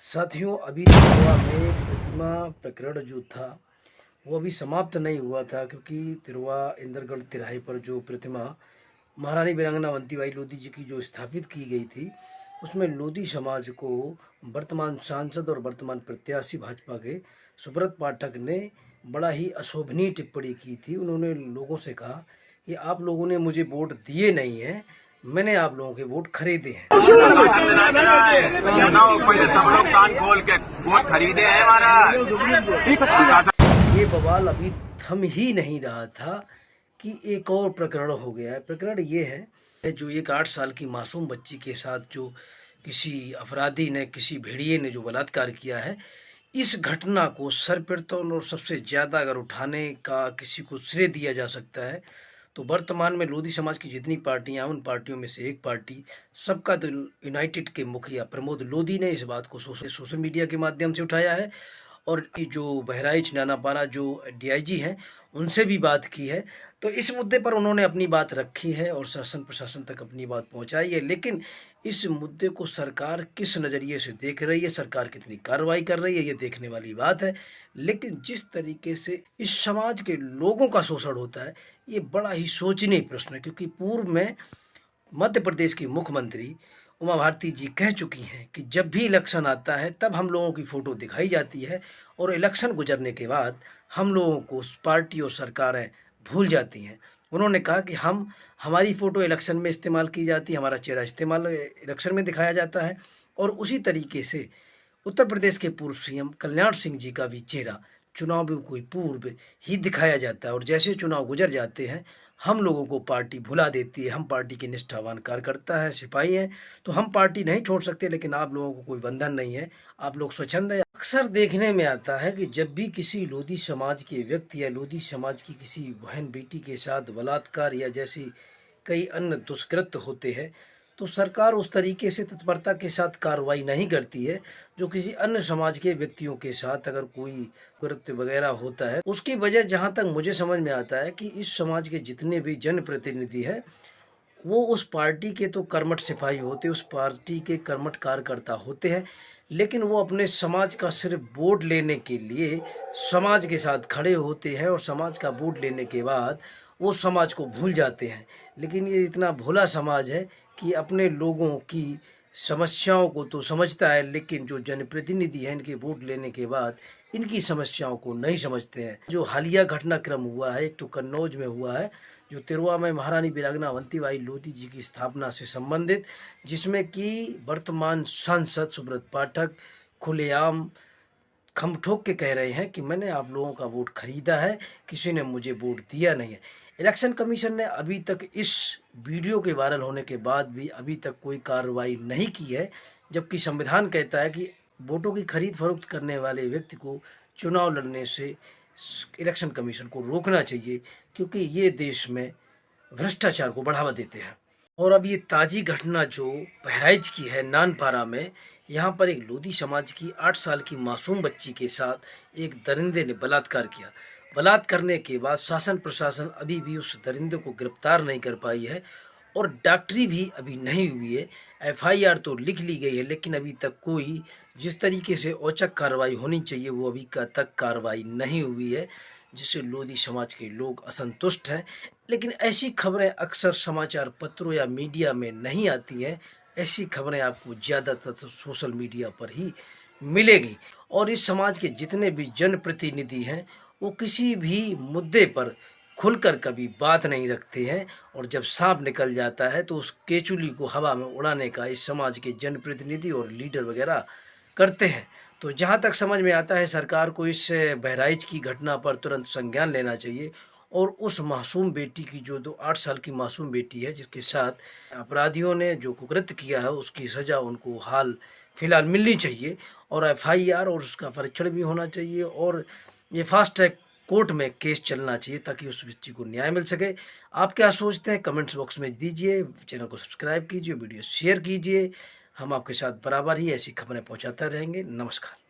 साथियों, अभी तिरुवा में प्रतिमा प्रकरण जो था वो अभी समाप्त नहीं हुआ था, क्योंकि तिरुवा इंदरगढ़ तिराहे पर जो प्रतिमा महारानी वीरांगना अवंतीबाई लोधी जी की जो स्थापित की गई थी, उसमें लोधी समाज को वर्तमान सांसद और वर्तमान प्रत्याशी भाजपा के सुब्रत पाठक ने बड़ा ही अशोभनीय टिप्पणी की थी। उन्होंने लोगों से कहा कि आप लोगों ने मुझे वोट दिए नहीं हैं, मैंने आप लोगों के वोट खरीदे हैं। सब लोग कान खोल के वोट खरीदे हैं हमारा। ये बवाल अभी थम ही नहीं रहा था कि एक और प्रकरण हो गया है। प्रकरण ये है जो एक 8 साल की मासूम बच्ची के साथ जो किसी अपराधी ने, किसी भेड़िए ने जो बलात्कार किया है, इस घटना को सर्वप्रथम और सबसे ज़्यादा अगर उठाने का किसी को श्रेय दिया जा सकता है तो वर्तमान में लोधी समाज की जितनी पार्टियां, उन पार्टियों में से एक पार्टी सबका दल यूनाइटेड के मुखिया प्रमोद लोधी ने इस बात को सोशल मीडिया के माध्यम से उठाया है। और जो बहराइच नानापारा जो डीआईजी हैं, उनसे भी बात की है। तो इस मुद्दे पर उन्होंने अपनी बात रखी है और शासन प्रशासन तक अपनी बात पहुंचाई है। लेकिन इस मुद्दे को सरकार किस नज़रिए से देख रही है, सरकार कितनी कार्रवाई कर रही है, ये देखने वाली बात है। लेकिन जिस तरीके से इस समाज के लोगों का शोषण होता है, ये बड़ा ही सोचनीय प्रश्न है। क्योंकि पूर्व में मध्य प्रदेश की मुख्यमंत्री उमा भारती जी कह चुकी हैं कि जब भी इलेक्शन आता है तब हम लोगों की फ़ोटो दिखाई जाती है और इलेक्शन गुजरने के बाद हम लोगों को पार्टी और सरकारें भूल जाती हैं। उन्होंने कहा कि हमारी फ़ोटो इलेक्शन में इस्तेमाल की जाती है, हमारा चेहरा इस्तेमाल इलेक्शन में दिखाया जाता है। और उसी तरीके से उत्तर प्रदेश के पूर्व सीएम कल्याण सिंह जी का भी चेहरा चुनाव कोई पूर्व ही दिखाया जाता है। और जैसे चुनाव गुजर जाते हैं, हम लोगों को पार्टी भुला देती है। हम पार्टी के निष्ठावान कार्यकर्ता हैं, सिपाही हैं, तो हम पार्टी नहीं छोड़ सकते। लेकिन आप लोगों को कोई बंधन नहीं है, आप लोग स्वच्छंद हैं। अक्सर देखने में आता है कि जब भी किसी लोधी समाज के व्यक्ति या लोधी समाज की किसी बहन बेटी के साथ बलात्कार या जैसी कई अन्य दुष्कृत्य होते हैं, तो सरकार उस तरीके से तत्परता के साथ कार्रवाई नहीं करती है जो किसी अन्य समाज के व्यक्तियों के साथ अगर कोई कृत्य वगैरह होता है। उसकी वजह जहाँ तक मुझे समझ में आता है कि इस समाज के जितने भी जनप्रतिनिधि हैं, वो उस पार्टी के तो कर्मठ सिपाही होते, उस पार्टी के कर्मठ कार्यकर्ता होते हैं। लेकिन वो अपने समाज का सिर्फ वोट लेने के लिए समाज के साथ खड़े होते हैं और समाज का वोट लेने के बाद वो समाज को भूल जाते हैं। लेकिन ये इतना भोला समाज है कि अपने लोगों की समस्याओं को तो समझता है, लेकिन जो जनप्रतिनिधि हैं इनके वोट लेने के बाद इनकी समस्याओं को नहीं समझते हैं। जो हालिया घटनाक्रम हुआ है, एक तो कन्नौज में हुआ है, जो तिरुवा में महारानी वीरांगना अवंतीबाई लोधी जी की स्थापना से संबंधित, जिसमें कि वर्तमान सांसद सुब्रत पाठक खुलेआम खम ठोक के कह रहे हैं कि मैंने आप लोगों का वोट खरीदा है, किसी ने मुझे वोट दिया नहीं है। इलेक्शन कमीशन ने अभी तक इस वीडियो के वायरल होने के बाद भी अभी तक कोई कार्रवाई नहीं की है, जबकि संविधान कहता है कि वोटों की खरीद फरोख्त करने वाले व्यक्ति को चुनाव लड़ने से इलेक्शन कमीशन को रोकना चाहिए, क्योंकि ये देश में भ्रष्टाचार को बढ़ावा देते हैं। और अब ये ताज़ी घटना जो बहराइच की है नानपारा में, यहाँ पर एक लोधी समाज की 8 साल की मासूम बच्ची के साथ एक दरिंदे ने बलात्कार किया। बलात्कार करने के बाद शासन प्रशासन अभी भी उस दरिंदे को गिरफ्तार नहीं कर पाई है और डॉक्टरी भी अभी नहीं हुई है। एफआईआर तो लिख ली गई है, लेकिन अभी तक कोई जिस तरीके से औचक कार्रवाई होनी चाहिए वो अभी तक कार्रवाई नहीं हुई है, जिससे लोधी समाज के लोग असंतुष्ट हैं। लेकिन ऐसी खबरें अक्सर समाचार पत्रों या मीडिया में नहीं आती हैं। ऐसी खबरें आपको ज़्यादातर तो सोशल मीडिया पर ही मिलेगी। और इस समाज के जितने भी जनप्रतिनिधि हैं, वो किसी भी मुद्दे पर खुलकर कभी बात नहीं रखते हैं। और जब सांप निकल जाता है तो उस केचुली को हवा में उड़ाने का इस समाज के जनप्रतिनिधि और लीडर वगैरह करते हैं। तो जहाँ तक समझ में आता है, सरकार को इस बहराइच की घटना पर तुरंत संज्ञान लेना चाहिए और उस मासूम बेटी की, जो 8 साल की मासूम बेटी है जिसके साथ अपराधियों ने जो कुकृत्य किया है, उसकी सज़ा उनको हाल फिलहाल मिलनी चाहिए और एफआईआर और उसका परीक्षण भी होना चाहिए और ये फास्ट ट्रैक कोर्ट में केस चलना चाहिए ताकि उस बच्ची को न्याय मिल सके। आप क्या सोचते हैं कमेंट्स बॉक्स में दीजिए। चैनल को सब्सक्राइब कीजिए, वीडियो शेयर कीजिए। हम आपके साथ बराबर ही ऐसी खबरें पहुंचाते रहेंगे। नमस्कार।